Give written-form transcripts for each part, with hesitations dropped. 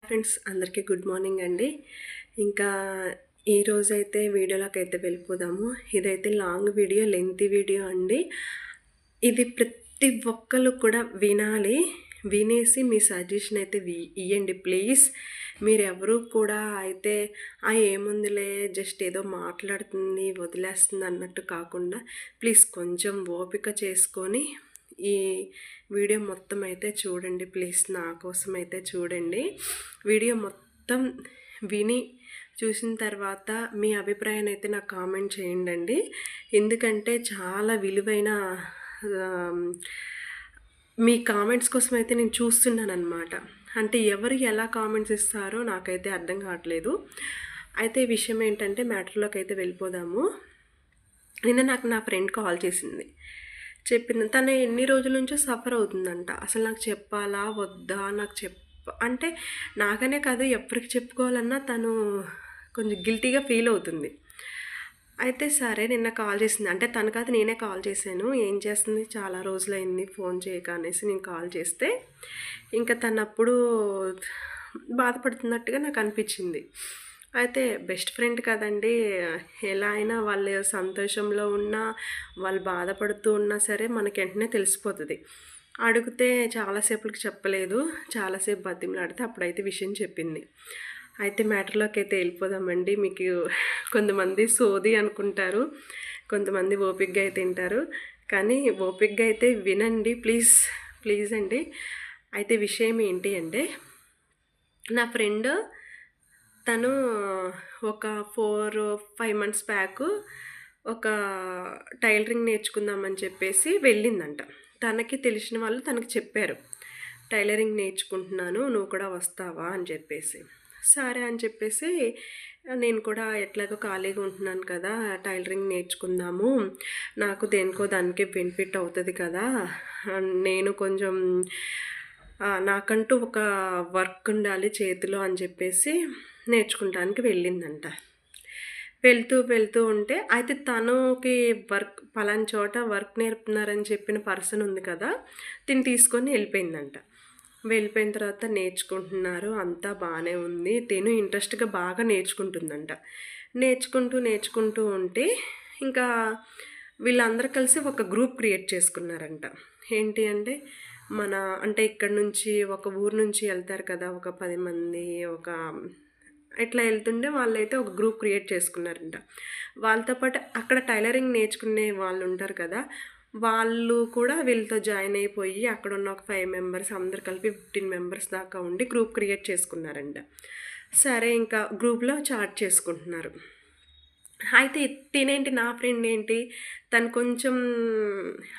Friends అందరికీ good morning అండి. ఇంకా ఈరోజైతే వీడియోలోకి వెళ్ళిపోదాము. ఇదైతే లాంగ్ వీడియో, లెంతీ వీడియో అండి. ఇది ప్రతి ఒక్కరు కూడా వినాలి. వినేసి మీ సజెషన్ అయితే ఇవ్వండి ప్లీజ్. మీరెవరూ కూడా అయితే ఏముందిలే జస్ట్ ఏదో మాట్లాడుతుంది వదిలేస్తుంది అన్నట్టు కాకుండా ప్లీజ్ కొంచెం ఓపిక చేసుకొని ఈ వీడియో మొత్తం అయితే చూడండి ప్లీజ్. నా కోసం అయితే చూడండి. వీడియో మొత్తం విని చూసిన తర్వాత మీ అభిప్రాయాన్ని అయితే నాకు కామెంట్ చేయండి. ఎందుకంటే చాలా విలువైన మీ కామెంట్స్ కోసం అయితే నేను చూస్తున్నాను అనమాట. అంటే ఎవరు ఎలా కామెంట్స్ ఇస్తారో నాకైతే అర్థం కావట్లేదు. అయితే విషయం ఏంటంటే మ్యాటర్లోకి అయితే వెళ్ళిపోదాము. నిన్న నాకు నా ఫ్రెండ్ కాల్ చేసింది. చెప్పింది తను ఎన్ని రోజుల నుంచో సఫర్ అవుతుందంట. అసలు నాకు చెప్పాలా వద్దా, నాకు అంటే నాకనే కాదు ఎవరికి చెప్పుకోవాలన్నా తను కొంచెం గిల్టీగా ఫీల్ అవుతుంది. అయితే సరే నిన్న కాల్ చేసింది. అంటే తను కాదు నేనే కాల్ చేశాను. ఏం చేస్తుంది, చాలా రోజులైంది ఫోన్ చేయక అనేసి నేను కాల్ చేస్తే ఇంకా తను అప్పుడు బాధపడుతున్నట్టుగా నాకు అనిపించింది. అయితే బెస్ట్ ఫ్రెండ్ కదండి, ఎలా అయినా వాళ్ళు సంతోషంలో ఉన్నా వాళ్ళు బాధపడుతూ ఉన్నా సరే మనకి వెంటనే తెలిసిపోతుంది. అడిగితే చాలాసేపటికి చెప్పలేదు, చాలాసేపు బతిమలాడితే అప్పుడైతే విషయం చెప్పింది. అయితే మ్యాటర్లోకి అయితే వెళ్ళిపోదామండి. మీకు కొంతమంది సోది అనుకుంటారు, కొంతమంది ఓపిక్గా అయితే తింటారు, కానీ ఓపిక్గా అయితే వినండి ప్లీజ్ ప్లీజ్ అండి. అయితే విషయం ఏంటి అంటే, నా ఫ్రెండ్ తను ఒక 4-5 మంత్స్ బ్యాక్ ఒక టైలరింగ్ నేర్చుకుందామని చెప్పేసి వెళ్ళిందంట. తనకి తెలిసిన వాళ్ళు తనకు చెప్పారు, టైలరింగ్ నేర్చుకుంటున్నాను నువ్వు కూడా వస్తావా అని చెప్పేసి. సరే అని చెప్పేసి నేను కూడా ఎట్లాగో ఖాళీగా ఉంటున్నాను కదా, టైలరింగ్ నేర్చుకుందాము, నాకు దేనికో దానికి బెనిఫిట్ అవుతుంది కదా, నేను కొంచెం నాకంటూ ఒక వర్క్ ఉండాలి చేతిలో అని చెప్పేసి నేర్చుకుంటానికి వెళ్ళిందంట. వెళ్తూ ఉంటే అయితే తనకి వర్క్ పలానా చోట వర్క్ నేర్పుతున్నారని చెప్పిన పర్సన్ ఉంది కదా, తిని తీసుకొని వెళ్ళిపోయిందంట. వెళ్ళిపోయిన తర్వాత నేర్చుకుంటున్నారు, అంతా బాగానే ఉంది. తిను ఇంట్రెస్ట్గా బాగా నేర్చుకుంటుందంట. నేర్చుకుంటూ ఉంటే ఇంకా వీళ్ళందరూ కలిసి ఒక గ్రూప్ క్రియేట్ చేసుకున్నారంట. ఏంటి అంటే అంటే ఇక్కడ నుంచి ఒక ఊరు నుంచి వెళ్తారు కదా, ఒక 10 మంది ఒక ఇట్లా వెళ్తుండే వాళ్ళైతే ఒక గ్రూప్ క్రియేట్ చేసుకున్నారంట. వాళ్ళతో పాటు అక్కడ టైలరింగ్ నేర్చుకునే వాళ్ళు ఉంటారు కదా, వాళ్ళు కూడా వీళ్ళతో జాయిన్ అయిపోయి అక్కడ ఉన్న ఒక 5 మెంబర్స్ అందరు కలిపి 15 మెంబర్స్ దాకా ఉండి గ్రూప్ క్రియేట్ చేసుకున్నారంట. సరే ఇంకా గ్రూప్లో చాట్ చేసుకుంటున్నారు. అయితే తినేంటి నా ఫ్రెండ్ ఏంటి, తను కొంచెం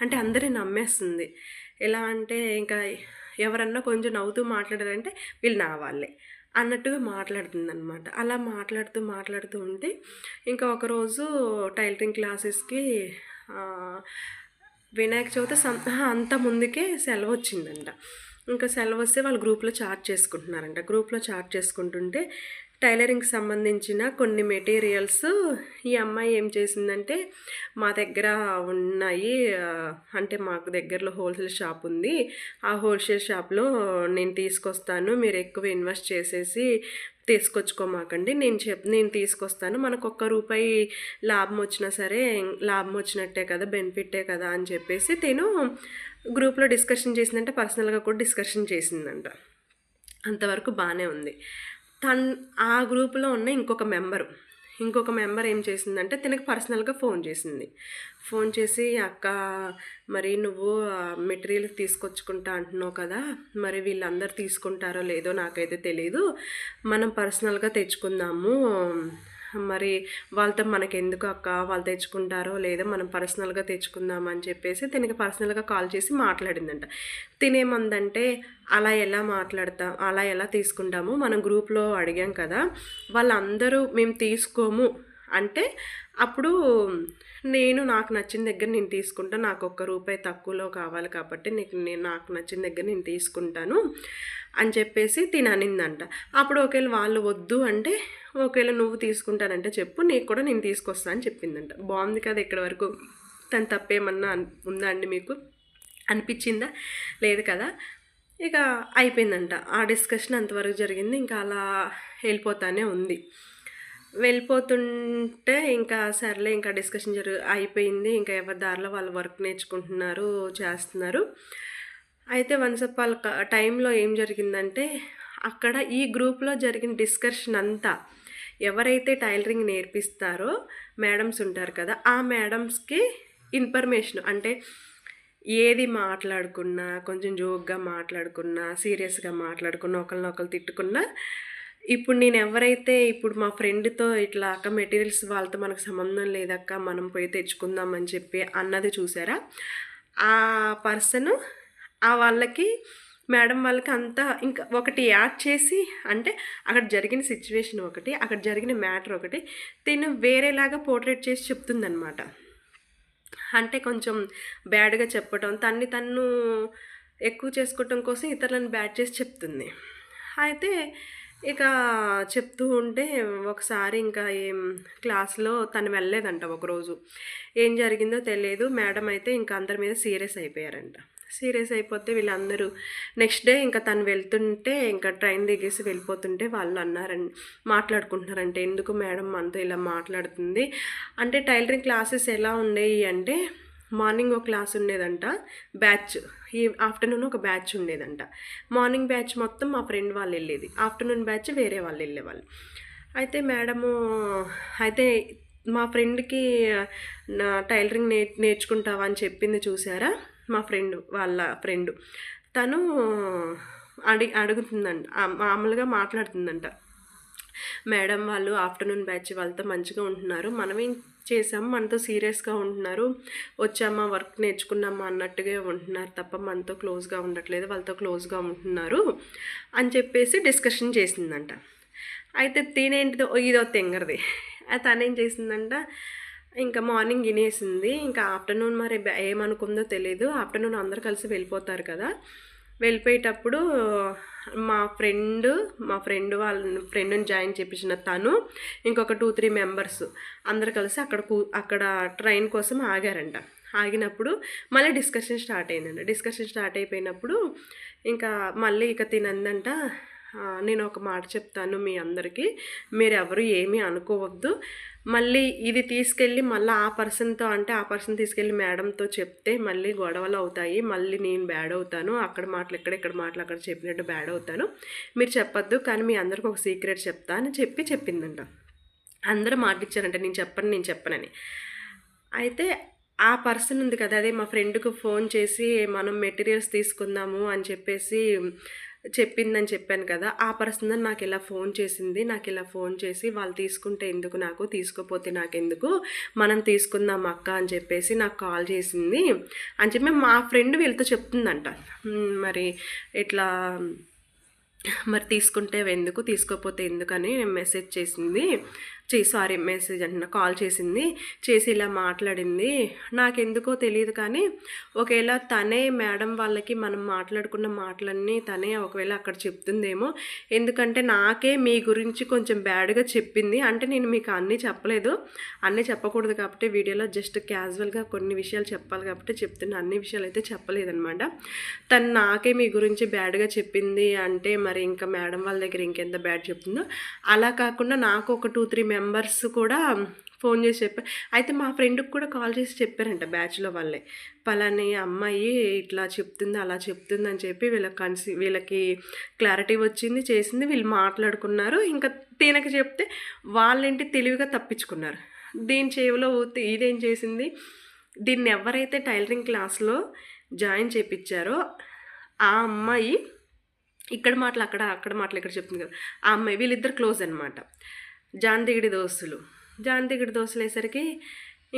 అంటే అందరినీ నమ్మేస్తుంది. ఎలా అంటే ఇంకా ఎవరన్నా కొంచెం నవ్వుతూ మాట్లాడారంటే వీళ్ళు నా వాళ్ళే అన్నట్టుగా మాట్లాడుతుందనమాట. అలా మాట్లాడుతూ ఉంటే ఇంకా ఒకరోజు టైలరింగ్ క్లాసెస్కి వినాయక చవితి అంత ముందుకే సెలవు వచ్చిందంట. ఇంకా సెలవు వస్తే వాళ్ళు గ్రూప్లో చాట్ చేసుకుంటున్నారంట. గ్రూప్లో చాట్ చేసుకుంటుంటే టైలరింగ్కి సంబంధించిన కొన్ని మెటీరియల్స్ ఈ అమ్మాయి ఏం చేసిందంటే, మా దగ్గర ఉన్నాయి, అంటే మాకు దగ్గరలో హోల్సేల్ షాప్ ఉంది, ఆ హోల్సేల్ షాప్లో నేను తీసుకొస్తాను, మీరు ఎక్కువ ఇన్వెస్ట్ చేసేసి తీసుకొచ్చుకోమాకండి, నేను తీసుకొస్తాను, మనకు ₹1 లాభం వచ్చినా సరే లాభం వచ్చినట్టే కదా, బెనిఫిట్టే కదా అని చెప్పేసి తిను గ్రూప్లో డిస్కషన్ చేసిందంటే, పర్సనల్గా కూడా డిస్కషన్ చేసిందంట. అంతవరకు బాగానే ఉంది. ఆ గ్రూప్లో ఉన్న ఇంకొక మెంబర్ ఏం చేసిందంటే తనకి పర్సనల్గా ఫోన్ చేసింది. ఫోన్ చేసి, అక్క మరి నువ్వు మెటీరియల్ తీసుకొచ్చుకుంటా అంటున్నావు కదా, మరి వీళ్ళందరూ తీసుకుంటారో లేదో నాకైతే తెలీదు, మనం పర్సనల్గా తెచ్చుకుందాము, మరి వాళ్ళతో మనకెందుకు అక్క, వాళ్ళు తెచ్చుకుంటారో లేదో మనం పర్సనల్గా తెచ్చుకుందామని చెప్పేసి తనకి పర్సనల్గా కాల్ చేసి మాట్లాడిందంట. తినేమందంటే, అలా ఎలా తీసుకుంటాము, మనం గ్రూప్లో అడిగాం కదా, వాళ్ళందరూ మేము తీసుకోము అంటే అప్పుడు నాకు నచ్చిన దగ్గర నేను తీసుకుంటాను, నాకు ₹1 తక్కువలో కావాలి కాబట్టి నాకు నచ్చిన దగ్గర నేను తీసుకుంటాను అని చెప్పేసి అనిందంట. అప్పుడు ఒకవేళ వాళ్ళు వద్దు అంటే, ఒకవేళ నువ్వు తీసుకుంటానంటే చెప్పు, నీకు కూడా నేను తీసుకొస్తా అని చెప్పిందంట. బాగుంది కదా, ఇక్కడ వరకు తను తప్పేమన్నా ఉందా అండి, మీకు అనిపించిందా? లేదు కదా. ఇక అయిపోయిందంట. ఆ డిస్కషన్ అంతవరకు జరిగింది. ఇంకా అలా వెళ్ళిపోతానే ఉంది. వెళ్ళిపోతుంటే ఇంకా సర్లే ఇంకా డిస్కషన్ అయిపోయింది. ఇంకా ఎవరి దారిలో వాళ్ళు వర్క్ నేర్చుకుంటున్నారు, చేస్తున్నారు. అయితే వన్స్ అపాన్ టైంలో ఏం జరిగిందంటే, అక్కడ ఈ గ్రూప్‌లో జరిగిన డిస్కషన్ అంతా ఎవరైతే టైలరింగ్ నేర్పిస్తారో మేడమ్స్ ఉంటారు కదా! ఆ మేడమ్స్‌కి ఇన్ఫర్మేషన్ అంటే ఏది మాట్లాడుకున్నా, కొంచెం జోక్‌గా మాట్లాడుకున్నా, సీరియస్‌గా మాట్లాడుకున్నా, ఒకళ్ళనొకళ్ళు తిట్టుకున్నా, ఇప్పుడు నేనెవరైతే ఇప్పుడు మా ఫ్రెండ్‌తో ఇట్లా అక్క మెటీరియల్స్ వాళ్ళతో మనకు సంబంధం లేదక్క, మనం పోయి తెచ్చుకుందాం అని చెప్పి అన్నది చూసారా? ఆ పర్సను వాళ్ళకి మేడం వాళ్ళకి అంతా ఇంకా ఒకటి యాడ్ చేసి అంటే అక్కడ జరిగిన సిచ్యువేషన్ ఒకటి, అక్కడ జరిగిన మ్యాటర్ ఒకటి, తిను వేరేలాగా పోర్ట్రేట్ చేసి చెప్తుందనమాట. అంటే కొంచెం బ్యాడ్‌గా చెప్పటం, తన్ని తన్ను ఎక్కువ చేసుకోవటం కోసం ఇతరులను బ్యాడ్ చేసి చెప్తుంది. అయితే ఇక చెప్తూ ఉంటే ఒకసారి ఇంకా క్లాస్‌లో తను వెళ్ళలేదంట ఒకరోజు. ఏం జరిగిందో తెలియదు. మేడం అయితే ఇంక అందరి మీద సీరియస్ అయిపోయారంట. సీరియస్ అయిపోతే వీళ్ళందరూ నెక్స్ట్ డే ఇంకా తను వెళ్తుంటే ఇంకా ట్రైన్ దిగేసి వెళ్ళిపోతుంటే వాళ్ళు మాట్లాడుకుంటున్నారంటే ఎందుకు మేడం మనతో ఇలా మాట్లాడుతుంది అంటే టైలరింగ్ క్లాసెస్ ఎలా ఉండేవి అంటే మార్నింగ్ ఒక క్లాస్ ఉండేదంట బ్యాచ్ ఈ ఆఫ్టర్నూన్ ఒక బ్యాచ్ ఉండేదంట మార్నింగ్ బ్యాచ్ మొత్తం మా ఫ్రెండ్ వాళ్ళు వెళ్ళేది ఆఫ్టర్నూన్ బ్యాచ్ వేరే వాళ్ళు వెళ్ళేవాళ్ళు అయితే మేడము అయితే మా ఫ్రెండ్కి నా టైలరింగ్ నేర్చుకుంటావా అని చెప్పింది చూసారా మా ఫ్రెండ్ వాళ్ళ ఫ్రెండు తను అడుగుతుందంట మామూలుగా మాట్లాడుతుందంట మేడం వాళ్ళు ఆఫ్టర్నూన్ బ్యాచ్ వాళ్ళతో మంచిగా ఉంటున్నారు మనమేం చేసాం మనతో సీరియస్గా ఉంటున్నారు వచ్చామా వర్క్ నేర్చుకున్నామా అన్నట్టుగా ఉంటున్నారు తప్ప మనతో క్లోజ్గా ఉండట్లేదు వాళ్ళతో క్లోజ్గా ఉంటున్నారు అని చెప్పేసి డిస్కషన్ చేసిందంట అయితే తినేంటిదో ఇదో తెంగరది తనేం చేసిందంట ఇంకా మార్నింగ్ వినేసింది ఇంకా ఆఫ్టర్నూన్ మరి ఏమనుకుందో తెలియదు ఆఫ్టర్నూన్ అందరు కలిసి వెళ్ళిపోతారు కదా వెళ్ళిపోయేటప్పుడు మా ఫ్రెండ్ వాళ్ళ ఫ్రెండ్ని జాయిన్ చేయించిన తను ఇంకొక 2-3 మెంబర్స్ అందరు కలిసి అక్కడ ట్రైన్ కోసం ఆగారంట ఆగినప్పుడు మళ్ళీ డిస్కషన్ స్టార్ట్ అయిందంట డిస్కషన్ స్టార్ట్ అయిపోయినప్పుడు ఇంకా మళ్ళీ ఇక తినందంట నేను ఒక మాట చెప్తాను మీ అందరికీ మీరెవరు ఏమీ అనుకోవద్దు మళ్ళీ ఇది తీసుకెళ్ళి మళ్ళీ ఆ పర్సన్తో అంటే ఆ పర్సన్ తీసుకెళ్ళి మేడంతో చెప్తే మళ్ళీ గొడవలు అవుతాయి మళ్ళీ నేను బ్యాడ్ అవుతాను అక్కడ మాటలు ఇక్కడ మాటలు అక్కడ చెప్పినట్టు బ్యాడ్ అవుతాను మీరు చెప్పొద్దు కానీ మీ అందరికి ఒక సీక్రెట్ చెప్తా అని చెప్పిందంట అందరూ మాటిచ్చారంట నేను చెప్పనని అయితే ఆ పర్సన్ ఉంది కదా అదే మా ఫ్రెండ్కు ఫోన్ చేసి మనం మెటీరియల్స్ తీసుకుందాము అని చెప్పేసి చెప్పిందని చెప్పాను కదా ఆ పర్సన్ నాకు ఇలా ఫోన్ చేసి వాళ్ళు తీసుకుంటే ఎందుకు నాకు తీసుకోపోతే నాకెందుకు మనం తీసుకుందాం అక్క అని చెప్పేసి నాకు కాల్ చేసింది అని చెప్పి మా ఫ్రెండ్ వీళ్ళతో చెప్తుందంట మరి ఇట్లా మరి తీసుకుంటే ఎందుకు తీసుకోపోతే ఎందుకని మెసేజ్ చేసింది మెసేజ్ అంటున్నా కాల్ చేసి ఇలా మాట్లాడింది నాకెందుకో తెలియదు కానీ ఒకవేళ తనే మేడం వాళ్ళకి మనం మాట్లాడుకున్న మాటలన్నీ తనే ఒకవేళ అక్కడ చెప్తుందేమో ఎందుకంటే నాకే మీ గురించి కొంచెం బ్యాడ్గా చెప్పింది అంటే నేను మీకు అన్నీ చెప్పలేదు అన్నీ చెప్పకూడదు కాబట్టి వీడియోలో జస్ట్ క్యాజువల్గా కొన్ని విషయాలు చెప్పాలి కాబట్టి చెప్తున్నా అన్ని విషయాలు అయితే చెప్పలేదన్నమాట తను నాకే మీ గురించి బ్యాడ్గా చెప్పింది అంటే మరి ఇంకా మేడం వాళ్ళ దగ్గర ఇంకెంత బ్యాడ్ చెప్తుందో అలా కాకుండా నాకు ఒక 2-3 మెంబర్స్ కూడా ఫోన్ చేసి చెప్పారు అయితే మా ఫ్రెండ్కి కూడా కాల్ చేసి చెప్పారంట బ్యాచ్లో వాళ్ళే పలాని అమ్మాయి ఇట్లా చెప్తుంది అలా చెప్తుంది అని చెప్పి వీళ్ళకి క్లారిటీ వచ్చింది చేసింది వీళ్ళు మాట్లాడుకున్నారు ఇంకా తినకి చెప్తే వాళ్ళేంటి తెలివిగా తప్పించుకున్నారు దీని చెవిలో ఇదేం చేసింది దీన్ని ఎవరైతే టైలరింగ్ క్లాస్లో జాయిన్ చేయించారో ఆ అమ్మాయి ఇక్కడ మాటలు అక్కడ మాటలు ఇక్కడ చెప్తుంది కదా ఆ అమ్మాయి వీళ్ళిద్దరు క్లోజ్ అనమాట జాన్దిగిడి దోస్తులు వేసరికి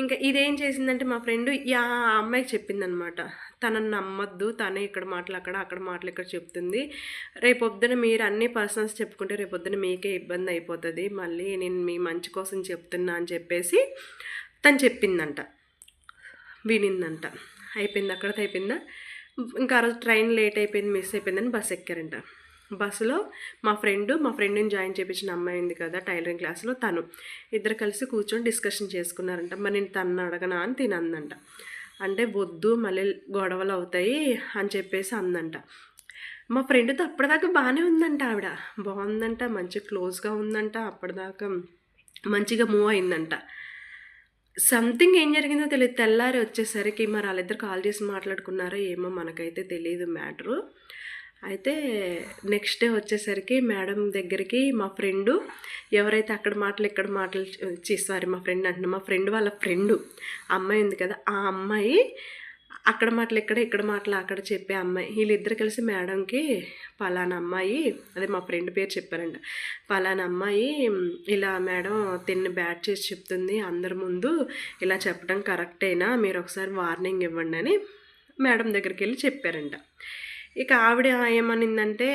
ఇంకా ఇదేం చేసిందంటే మా ఫ్రెండ్ ఆ అమ్మాయికి చెప్పిందనమాట తనని నమ్మద్దు తనే ఇక్కడ మాటలు అక్కడ మాటలు ఇక్కడ చెప్తుంది రేపొద్దున మీరు అన్ని పర్సనల్స్ చెప్పుకుంటే రేపొద్దున మీకే ఇబ్బంది అయిపోతుంది మళ్ళీ నేను మీ మంచి కోసం చెప్తున్నా అని చెప్పేసి తను చెప్పిందంట వినిందంట అయిపోయింది అక్కడితో అయిపోయిందా ఇంకా ఆ రోజు ట్రైన్ లేట్ అయిపోయింది మిస్ అయిపోయిందని బస్సు ఎక్కారంట బస్సులో మా ఫ్రెండ్ని జాయిన్ చేయించిన అమ్మాయి ఉంది కదా టైలరింగ్ క్లాస్లో తను ఇద్దరు కలిసి కూర్చొని డిస్కషన్ చేసుకున్నారంట మరి నేను తను అడగనా అని తినందంట అంటే వద్దు మళ్ళీ గొడవలు అవుతాయి అని చెప్పేసి అందంట మా ఫ్రెండ్‌తో అప్పటిదాకా బానే ఉందంట ఆవిడ. బావుందంట, మంచి క్లోజ్‌గా ఉందంట. అప్పటిదాకా మంచిగా మూవ్ అయిందంట. సంథింగ్ ఏం జరిగిందో తెలీదు. తెల్లారి వచ్చేసరికి మరి ఆళ్ళిద్దరు కాల్ చేసి మాట్లాడుకున్నారో ఏమో మనకైతే తెలీదు మ్యాటరు. అయితే నెక్స్ట్ డే వచ్చేసరికి మేడం దగ్గరికి మా ఫ్రెండు ఎవరైతే అక్కడ మాటలు, ఇక్కడ మాటలు సారీ మా ఫ్రెండ్ అంటున్నా. మా ఫ్రెండ్ వాళ్ళ ఫ్రెండు అమ్మాయి ఉంది కదా! ఆ అమ్మాయి అక్కడ మాటలు ఇక్కడ, ఇక్కడ మాటలు అక్కడ చెప్పే అమ్మాయి. వీళ్ళిద్దరు కలిసి మేడంకి పలానా అమ్మాయి, అదే మా ఫ్రెండ్ పేరు చెప్పారంట. పలానా అమ్మాయి ఇలా మేడం తిన్ని బ్యాడ్ చేసి చెప్తుంది అందరి ముందు, ఇలా చెప్పడం కరెక్టేనా, మీరు ఒకసారి వార్నింగ్ ఇవ్వండి అని మేడం దగ్గరికి వెళ్ళి చెప్పారంట. ఇక ఆవిడ ఏమనిందంటే,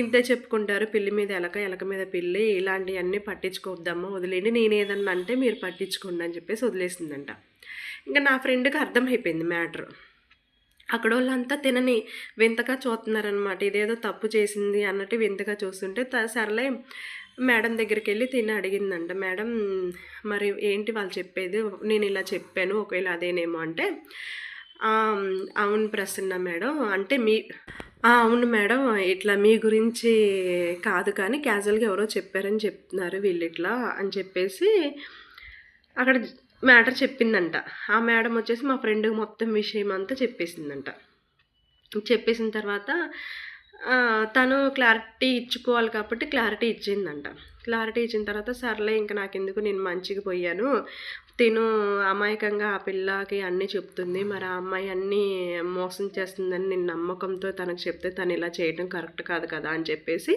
ఇంతే చెప్పుకుంటారు, పిల్లి మీద ఎలక, ఎలక మీద పిల్లి, ఇలాంటివన్నీ పట్టించుకోవద్దమ్మా, వదిలేండి, నేనేదన్నా అంటే మీరు పట్టించుకోండి అని చెప్పేసి వదిలేసిందంట. ఇంకా నా ఫ్రెండ్కి అర్థమైపోయింది మ్యాటర్. అక్కడ వాళ్ళంతా తినని వింతగా చూస్తున్నారనమాట. ఇదేదో తప్పు చేసింది అన్నట్టు వింతగా చూస్తుంటే సర్లే మేడం దగ్గరికి వెళ్ళి తిని అడిగిందంట. మేడం మరి ఏంటి వాళ్ళు చెప్పేది, నేను ఇలా చెప్పాను ఒకవేళ అదేనేమో అంటే, అవును ప్రసన్న మేడం, అంటే అవును మేడం, ఇట్లా మీ గురించి కాదు కానీ క్యాజువల్గా ఎవరో చెప్పారని చెప్తున్నారు వీళ్ళు ఇట్లా అని చెప్పేసి అక్కడ మ్యాటర్ చెప్పిందంట. ఆ మేడం వచ్చేసి మా ఫ్రెండ్కి మొత్తం విషయం అంతా చెప్పేసిందంట. చెప్పేసిన తర్వాత తను క్లారిటీ ఇచ్చుకోవాలి కాబట్టి క్లారిటీ ఇచ్చిందంట. క్లారిటీ ఇచ్చిన తర్వాత సర్లే ఇంక నాకెందుకు, నేను మంచిగా పోయాను, తిను అమాయకంగా ఆ పిల్లకి అన్నీ చెప్తుంది, మరి ఆ అమ్మాయి అన్నీ మోసం చేస్తుందని నేను నమ్మకంతో తనకు చెప్తే తను ఇలా చేయడం కరెక్ట్ కాదు కదా అని చెప్పేసి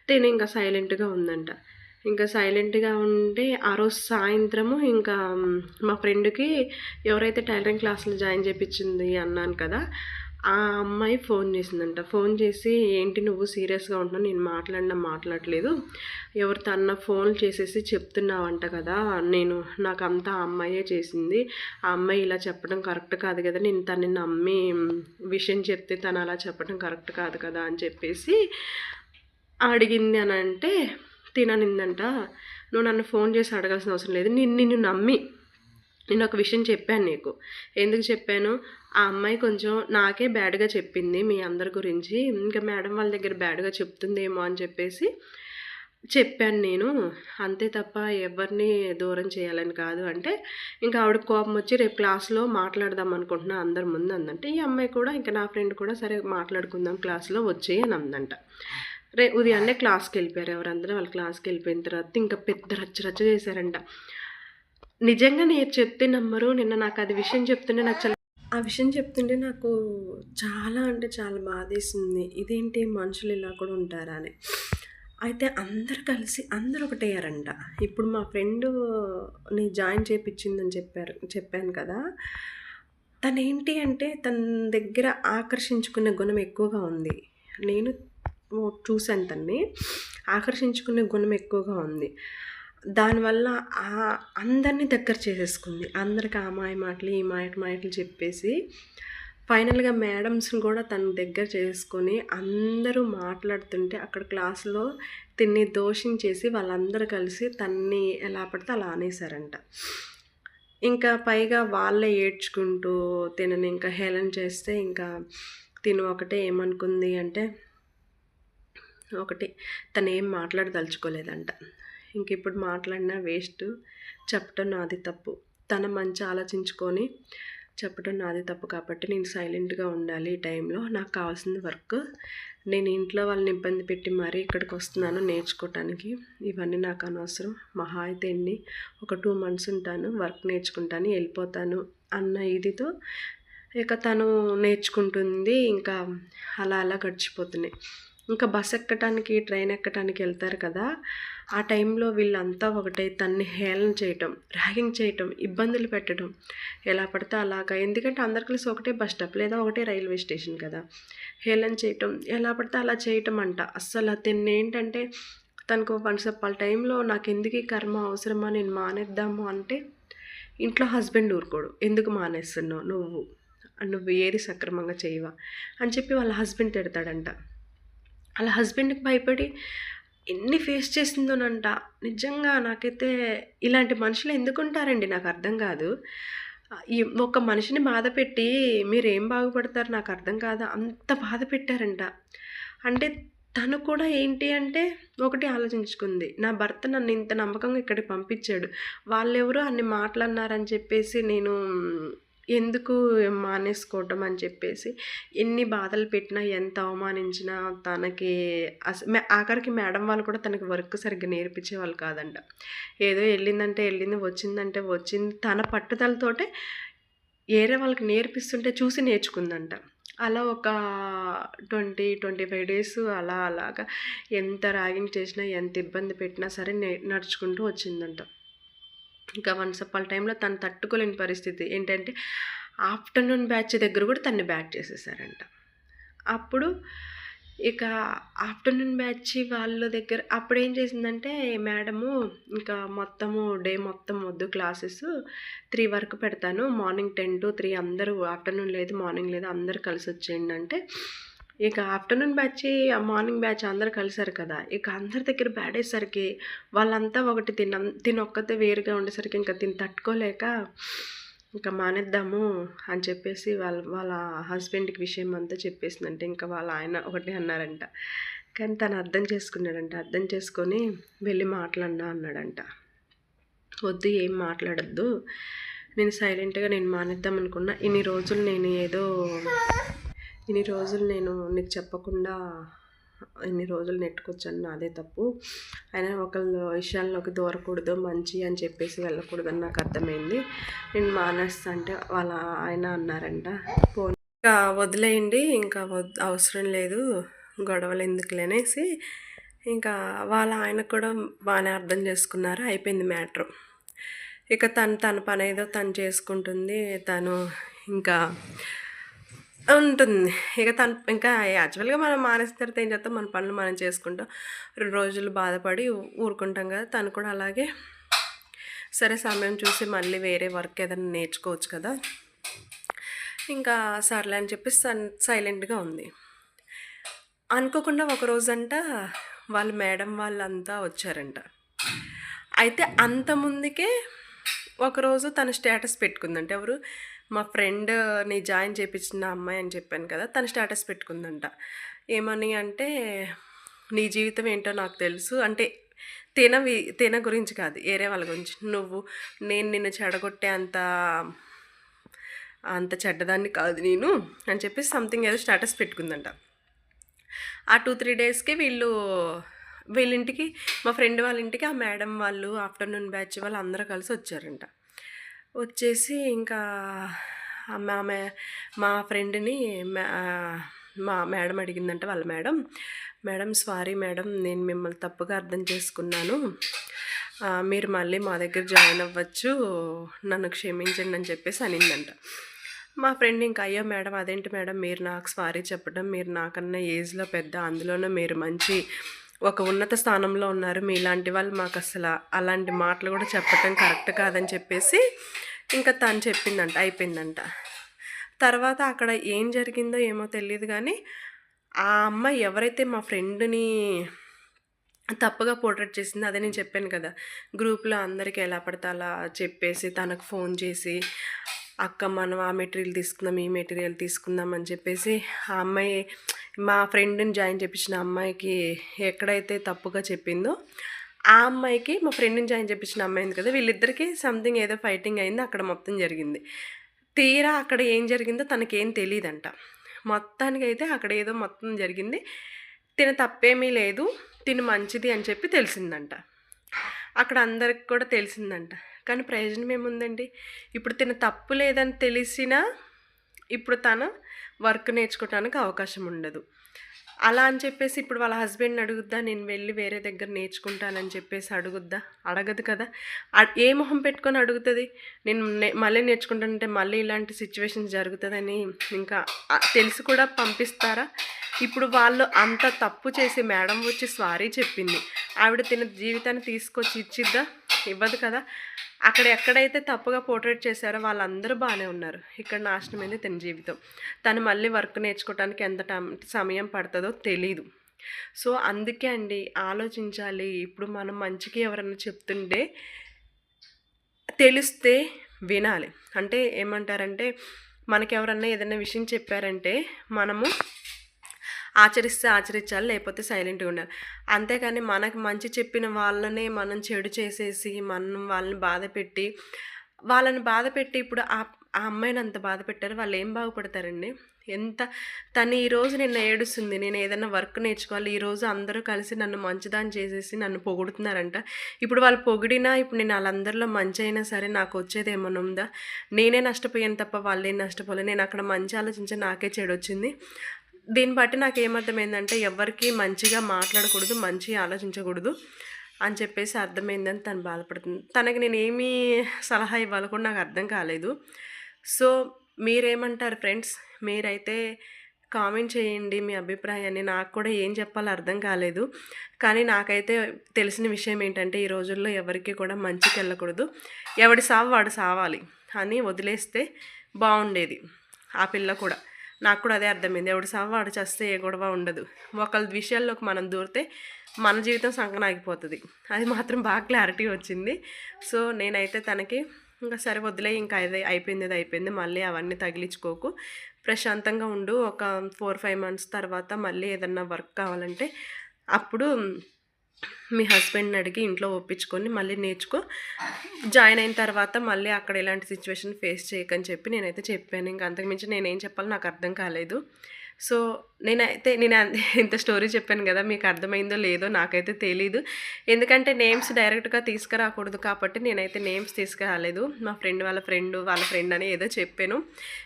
తిను ఇంకా సైలెంట్గా ఉందంట. ఇంకా సైలెంట్గా ఉంటే ఆ రోజు సాయంత్రము ఇంకా మా ఫ్రెండ్కి ఎవరైతే టైలరింగ్ క్లాసులు జాయిన్ చేయించింది అన్నాను కదా, ఆ అమ్మాయి ఫోన్ చేసిందంట. ఫోన్ చేసి ఏంటి నువ్వు సీరియస్గా ఉంటున్నావు, నేను మాట్లాడట్లేదు, ఎవరితో అన్న ఫోన్ చేసేసి చెప్తున్నావంట కదా, నాకు అంతా ఆ అమ్మాయే చేసింది, ఆ అమ్మాయి ఇలా చెప్పడం కరెక్ట్ కాదు కదా, నేను తనని నమ్మి విషయం చెప్తే తను అలా చెప్పడం కరెక్ట్ కాదు కదా అని చెప్పేసి అడిగింది అని అంటే తిననిందంట. నువ్వు నన్ను ఫోన్ చేసి అడగాల్సిన అవసరం లేదు, నిన్ను నమ్మి నేను ఒక విషయం చెప్పాను నీకు. ఎందుకు చెప్పాను, ఆ అమ్మాయి కొంచెం నాకే బ్యాడ్గా చెప్పింది మీ అందరి గురించి, ఇంకా మేడం వాళ్ళ దగ్గర బ్యాడ్గా చెప్తుందేమో అని చెప్పేసి చెప్పాను నేను, అంతే తప్ప ఎవరిని దూరం చేయాలని కాదు అంటే, ఇంకా ఆవిడ కోపం వచ్చి రేపు క్లాస్లో మాట్లాడదాం అనుకుంటున్నా అందరి ముందు అందంటే, ఈ అమ్మాయి కూడా ఇంకా నా ఫ్రెండ్ కూడా సరే మాట్లాడుకుందాం క్లాస్లో వచ్చేయి అని అందంట. ఉదయాన్నే క్లాస్కి వెళ్ళిపోయారు ఎవరందరూ. వాళ్ళ క్లాస్కి వెళ్ళిపోయిన తర్వాత ఇంకా పెద్ద రచ్చ చేశారంట. నిజంగా నేను చెప్తే నమ్మరు. నిన్న నాకు అది విషయం చెప్తుంటే ఆ విషయం చెప్తుంటే నాకు చాలా అంటే చాలా బాధేసింది. ఇదేంటి మనుషులు ఇలా కూడా ఉంటారా అని. అయితే అందరు కలిసి అందరూ ఒకటయ్యారంట. ఇప్పుడు మా ఫ్రెండ్ని జాయిన్ చేయించిందని చెప్పాను కదా, తనేంటి అంటే తన దగ్గర ఆకర్షించుకునే గుణం ఎక్కువగా ఉంది. నేను చూశాను తన్ని, ఆకర్షించుకునే గుణం ఎక్కువగా ఉంది. దానివల్ల అందరినీ దగ్గర చేసేసుకుంది. అందరికి ఆ మాటలు ఈ మాటలు చెప్పేసి ఫైనల్గా మేడమ్స్ని కూడా తన దగ్గర చేసుకొని అందరూ మాట్లాడుతుంటే అక్కడ క్లాస్లో తిన్ని దోషించేసి వాళ్ళందరూ కలిసి తన్ని ఎలా పడితే అలా అనేసారంట. ఇంకా పైగా వాళ్ళే ఏడ్చుకుంటూ తినని ఇంకా హేళన చేస్తే ఇంకా తిను ఒకటే ఏమనుకుంది అంటే, తను ఏం మాట్లాడదలుచుకోలేదంట. ఇంక ఇప్పుడు మాట్లాడినా వేస్ట్, చెప్పటం నాది తప్పు, తన మంచి ఆలోచించుకొని చెప్పటం నాది తప్పు కాబట్టి నేను సైలెంట్గా ఉండాలి. ఈ టైంలో నాకు కావాల్సింది వర్క్, నేను ఇంట్లో వాళ్ళని ఇబ్బంది పెట్టి మరీ ఇక్కడికి వస్తున్నాను నేర్చుకోవటానికి, ఇవన్నీ నాకు అనవసరం, మహా అయితే ఒక 2 months ఉంటాను, వర్క్ నేర్చుకుంటాను, వెళ్ళిపోతాను అన్న ఇదితో ఇక తను నేర్చుకుంటుంది. ఇంకా అలా గడిచిపోతున్నాయి. ఇంకా బస్ ఎక్కటానికి ట్రైన్ ఎక్కటానికి వెళ్తారు కదా, ఆ టైంలో వీళ్ళంతా ఒకటే తన్ని హేళన చేయటం, ర్యాగింగ్ చేయటం, ఇబ్బందులు పెట్టడం, ఎలా పడితే అలాగా. ఎందుకంటే అందరు కలిసి ఒకటే బస్ స్టాప్ లేదా ఒకటే రైల్వే స్టేషన్ కదా, హేళన చేయటం, ఎలా పడితే అలా చేయటం అంట. అస్సలు తిన్ని ఏంటంటే తనకు వన్స్ వాళ్ళ టైంలో నాకు ఎందుకు ఈ కర్మ అవసరమా, నేను మానేద్దాము అంటే ఇంట్లో హస్బెండ్ ఊరుకోడు, ఎందుకు మానేస్తున్నావు నువ్వు ఏది సక్రమంగా చేయవా అని చెప్పి వాళ్ళ హస్బెండ్ తిడతాడంట. వాళ్ళ హస్బెండ్కి భయపడి ఎన్ని ఫేస్ చేసిందోనంట. నిజంగా నాకైతే ఇలాంటి మనుషులు ఎందుకుంటారండి నాకు అర్థం కాదు. ఒక మనిషిని బాధ పెట్టి మీరేం బాగుపడతారు నాకు అర్థం కాదు. అంత బాధ పెట్టారంట. అంటే తను కూడా ఏంటి అంటే ఒకటి ఆలోచించుకుంది. నా భర్త నన్ను ఇంత నమ్మకంగా ఇక్కడికి పంపించాడు. వాళ్ళెవరో అన్ని మాటలన్నారని చెప్పేసి నేను ఎందుకు మానేసుకోవటం అని చెప్పేసి ఎన్ని బాధలు పెట్టినా, ఎంత అవమానించినా తనకి ఆఖరికి మేడం వాళ్ళు కూడా తనకి వర్క్ సరిగ్గా నేర్పించేవాళ్ళు కాదంట. ఏదో ఎళ్ళిందంటే ఎళ్ళింది, వచ్చిందంటే వచ్చింది. తన పట్టుదలతోటే ఏరే వాళ్ళకి నేర్పిస్తుంటే చూసి నేర్చుకుందంట. అలా ఒక 25 డేస్ అలాగా ఎంత ర్యాగింగ్ చేసినా, ఎంత ఇబ్బంది పెట్టినా సరే నడుచుకుంటూ వచ్చిందంట. ఇంకా వన్స్ అపాన్ టైంలో తను తట్టుకోలేని పరిస్థితి ఏంటంటే, ఆఫ్టర్‌నూన్ బ్యాచ్ దగ్గర కూడా తనని బ్యాట్ చేసేసారంట. అప్పుడు ఇక ఆఫ్టర్‌నూన్ బ్యాచ్ వాళ్ళ దగ్గర అప్పుడేం చేసిందంటే మేడము, ఇంకా మొత్తము డే మొత్తం వద్దు క్లాసెస్ 3 వరకు పెడతాను. మార్నింగ్ 10-3 అందరూ, ఆఫ్టర్‌నూన్ లేదు, మార్నింగ్ లేదు, అందరూ కలిసొచ్చేయండి అంటే, ఇక ఆఫ్టర్‌నూన్ బ్యాచ్, మార్నింగ్ బ్యాచ్ అందరూ కలిసారు కదా! ఇక అందరి దగ్గర బ్యాడేసరికి వాళ్ళంతా ఒకటి తినొక్కతే వేరుగా ఉండేసరికి ఇంకా తిని తట్టుకోలేక ఇంకా మానేద్దాము అని చెప్పేసి వాళ్ళ హస్బెండ్‌కి విషయం అంతా చెప్పేసిందంట. ఇంకా వాళ్ళ ఆయన ఒకటే అన్నారంట. కానీ తను అర్థం చేసుకున్నాడంట. అర్థం చేసుకొని వెళ్ళి మాట్లాడినా అన్నాడంట. వద్దు, ఏం మాట్లాడొద్దు, నేను సైలెంట్‌గా మానేద్దాం అనుకున్నా. ఇన్ని రోజులు నీకు చెప్పకుండా ఇన్ని రోజులు నెట్టుకొచ్చాను, నాదే తప్పు. అయినా ఒకళ్ళ విషయాల్లోకి దూరకూడదు, మంచి అని చెప్పేసి వెళ్ళకూడదని నాకు అర్థమైంది. నేను మానేస్తా అంటే వాళ్ళ ఆయన అన్నారంట, ఇంకా వదిలేయండి, ఇంకా అవసరం లేదు, గొడవలు ఎందుకులే అనేసి ఇంకా వాళ్ళ ఆయన కూడా బాగానే అర్థం చేసుకున్నారు. అయిపోయింది మ్యాటర్. ఇక తన పని ఏదో తను చేసుకుంటుంది. తను ఇంకా ఉంటుంది. ఇక తను ఇంకా యాక్చువల్‌గా మనం మానేసిన తర్వాత ఏం చేస్తాం, మన పనులు మనం చేసుకుంటాం. 2 రోజులు బాధపడి ఊరుకుంటాం కదా! తను కూడా అలాగే సరే సమయం చూసి మళ్ళీ వేరే వర్క్ ఏదైనా నేర్చుకోవచ్చు కదా! ఇంకా సర్లే అని చెప్పి సైలెంట్‌గా ఉంది. అనుకోకుండా ఒకరోజంట వాళ్ళ మేడం వాళ్ళంతా వచ్చారంట. అయితే అంత ముందుకే ఒకరోజు తను స్టేటస్ పెట్టుకుందంట. ఎవరు, మా ఫ్రెండ్‌ని జాయిన్ చేపించిన అమ్మాయి అని చెప్పాను కదా! తను స్టేటస్ పెట్టుకుందంట. ఏమని అంటే, నీ జీవితం ఏంటో నాకు తెలుసు అంటే తిన గురించి కాదు, వేరే వాళ్ళ గురించి. నేను నిన్ను చెడగొట్టే అంత చెడ్డదాన్ని కాదు నేను అని చెప్పి సంథింగ్ ఏదో స్టేటస్ పెట్టుకుందంట. ఆ 2-3 డేస్‌కి వీళ్ళింటికి, మా ఫ్రెండ్ వాళ్ళ ఇంటికి ఆ మేడం వాళ్ళు, ఆఫ్టర్‌నూన్ బ్యాచ్ వాళ్ళు అందరూ కలిసి వచ్చారంట. వచ్చేసి ఇంకా మా ఫ్రెండ్ని మా మేడం అడిగిందంట. వాళ్ళ మేడం సారీ మేడం, నేను మిమ్మల్ని తప్పుగా అర్థం చేసుకున్నాను, మీరు మళ్ళీ మా దగ్గర జాయిన్ అవ్వచ్చు, నన్ను క్షమించండి అని చెప్పేసి అనిందంట. మా ఫ్రెండ్ ఇంకా, అయ్యో మేడం అదేంటి మేడం మీరు నాకు సారీ చెప్పడం, మీరు నాకన్నా ఏజ్లో పెద్ద, అందులోనూ మీరు మంచి ఒక ఉన్నత స్థానంలో ఉన్నారు, మీలాంటి వాళ్ళు మాకు అసలు అలాంటి మాటలు కూడా చెప్పటం కరెక్ట్ కాదని చెప్పేసి ఇంకా తను చెప్పిందంట. అయిపోయిందంట. తర్వాత అక్కడ ఏం జరిగిందో ఏమో తెలియదు కానీ ఆ అమ్మాయి ఎవరైతే మా ఫ్రెండ్ని తప్పుగా పోర్ట్రేట్ చేసిందో, అదే నేను చెప్పాను కదా, గ్రూప్లో అందరికీ ఎలా పడితే అలా చెప్పేసి తనకు ఫోన్ చేసి, అక్క మనం ఆ మెటీరియల్ తీసుకుందాం, ఈ మెటీరియల్ తీసుకుందాం అని చెప్పేసి ఆ అమ్మాయి మా ఫ్రెండ్ని జాయిన్ చేయించిన అమ్మాయికి ఎక్కడైతే తప్పుగా చెప్పిందో ఆ అమ్మాయికి మా ఫ్రెండ్ని జాయిన్ చేయించిన అమ్మాయింది కదా, వీళ్ళిద్దరికీ సంథింగ్ ఏదో ఫైటింగ్ అయింది. అక్కడ మొత్తం జరిగింది. తీరా అక్కడ ఏం జరిగిందో తనకేం తెలియదంట. మొత్తానికైతే అక్కడ ఏదో మొత్తం జరిగింది. తిన తప్పేమీ లేదు, తిను మంచిది అని చెప్పి తెలిసిందంట. అక్కడ అందరికి కూడా తెలిసిందంట. కానీ ప్రయోజనం ఏముందండి? ఇప్పుడు తిన తప్పు లేదని తెలిసినా ఇప్పుడు తను వర్క్ నేర్చుకోవడానికి అవకాశం ఉండదు. అలా అని చెప్పేసి ఇప్పుడు వాళ్ళ హస్బెండ్ని అడుగుద్దా, నేను వెళ్ళి వేరే దగ్గర నేర్చుకుంటానని చెప్పేసి అడుగుద్దా? అడగదు కదా. ఏ మొహం పెట్టుకొని అడుగుతుంది? నేను మళ్ళీ నేర్చుకుంటానంటే మళ్ళీ ఇలాంటి సిచ్యువేషన్స్ జరుగుతుందని ఇంకా తెలిసి కూడా పంపిస్తారా? ఇప్పుడు వాళ్ళు అంత తప్పు చేసి మేడం వచ్చి సారీ చెప్పింది, ఆవిడ తిన జీవితాన్ని తీసుకొచ్చి ఇచ్చిద్దా? ఇవ్వదు కదా. అక్కడ ఎక్కడైతే తప్పుగా పోర్ట్రేట్ చేశారో వాళ్ళందరూ బాగానే ఉన్నారు, ఇక్కడ నాశనమైంది తన జీవితం. తను మళ్ళీ వర్క్ నేర్చుకోవడానికి ఎంత సమయం పడుతుందో తెలీదు. సో అందుకే అండి ఆలోచించాలి. ఇప్పుడు మనం మంచికి ఎవరన్నా చెప్తుంటే తెలిస్తే వినాలి. అంటే ఏమంటారంటే, మనకి ఎవరన్నా ఏదైనా విషయం చెప్పారంటే మనము ఆచరిస్తే ఆచరించాలి, లేకపోతే సైలెంట్‌గా ఉండాలి. అంతేగాని మనకు మంచి చెప్పిన వాళ్ళనే మనం చెడు చేసేసి, మనం వాళ్ళని బాధపెట్టి ఇప్పుడు ఆ అమ్మాయిని అంత బాధ పెట్టారు. వాళ్ళేం బాగుపడతారండి? ఎంత తను ఈరోజు నిన్న ఏడుస్తుంది. నేను ఏదైనా వర్క్ నేర్చుకోవాలి. ఈరోజు అందరూ కలిసి నన్ను మంచిదాన్ని చేసేసి నన్ను పొగుడుతున్నారంట. ఇప్పుడు వాళ్ళు పొగిడినా ఇప్పుడు నేను ఆళ్ళందరిలో మంచయినా సరే నాకొచ్చేదేమన్నా ఉందా? నేనే నష్టపోయాను తప్ప వాళ్ళేం నష్టపోలే. నేను అక్కడ మంచి ఆలోచించి నాకే చెడొచ్చింది. దీన్ని బట్టి నాకేమర్థమైందంటే ఎవ్వరికీ మంచిగా మాట్లాడకూడదు, మంచిగా ఆలోచించకూడదు అని చెప్పేసి అర్థమైందని తను బాధపడుతుంది. తనకి నేనేమీ సలహా ఇవ్వాలో కూడా నాకు అర్థం కాలేదు. సో, మీరేమంటారు ఫ్రెండ్స్? మీరైతే కామెంట్ చేయండి మీ అభిప్రాయాన్ని. నాకు కూడా ఏం చెప్పాలో అర్థం కాలేదు. కానీ నాకైతే తెలిసిన విషయం ఏంటంటే, ఈ రోజుల్లో ఎవరికీ కూడా మంచికెళ్ళకూడదు. ఎవడి సావు వాడు సావాలి అని వదిలేస్తే బావుండేది. ఆ పిల్ల కూడా. నాకు కూడా అదే అర్థమైంది. ఎవడి సావు వాడు చస్తే ఏ గొడవ ఉండదు. ఒకళ్ళ విషయాల్లోకి మనం దూరితే మన జీవితం సంకనాగిపోతది. అది మాత్రం బాగా క్లారిటీ వచ్చింది. సో, నేనైతే తనకి ఇంక సరే వదిలేయి, ఇంకా అయిపోయింది అయిపోయింది. మళ్ళీ అవన్నీ తగిలించుకోకు. ప్రశాంతంగా ఉండు. ఒక 4, 5 మంత్స్ తర్వాత మళ్ళీ ఏదన్నా వర్క్ కావాలంటే అప్పుడు మీ హస్బెండ్‌ని అడిగి ఇంట్లో ఒప్పించుకొని మళ్ళీ నేర్చుకో. జాయిన్ అయిన తర్వాత మళ్ళీ అక్కడ ఎలాంటి సిచ్యువేషన్ ఫేస్ చేయకని చెప్పి నేనైతే చెప్పాను. ఇంక అంతకుమించి నేనేం చెప్పాలో నాకు అర్థం కాలేదు. సో, నేను ఇంత స్టోరీ చెప్పాను గదా! మీకు అర్థమైందో లేదో నాకైతే తెలీదు. ఎందుకంటే నేమ్స్ డైరెక్ట్‌గా తీసుకురాకూడదు కాబట్టి నేనైతే నేమ్స్ తీసుకురాలేదు. మా ఫ్రెండ్ వాళ్ళ ఫ్రెండ్ అని ఏదో చెప్పాను.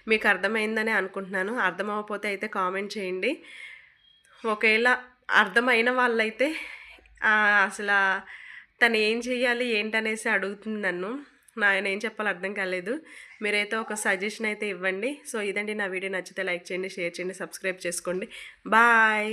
మీకు అర్థమైందని అనుకుంటున్నాను. అర్థమవ్వకపోతే అయితే కామెంట్ చేయండి. ఒకవేళ అర్థమైన వాళ్ళైతే అసలా తను ఏం చెయ్యాలి ఏంటనేసి అడుగుతుంది నన్ను. నేనేం చెప్పాలో అర్థం కాలేదు. మీరైతే ఒక సజెషన్ అయితే ఇవ్వండి. సో, ఇదండి నా వీడియో. నచ్చితే లైక్ చేయండి, షేర్ చేయండి, సబ్స్క్రైబ్ చేసుకోండి. బాయ్.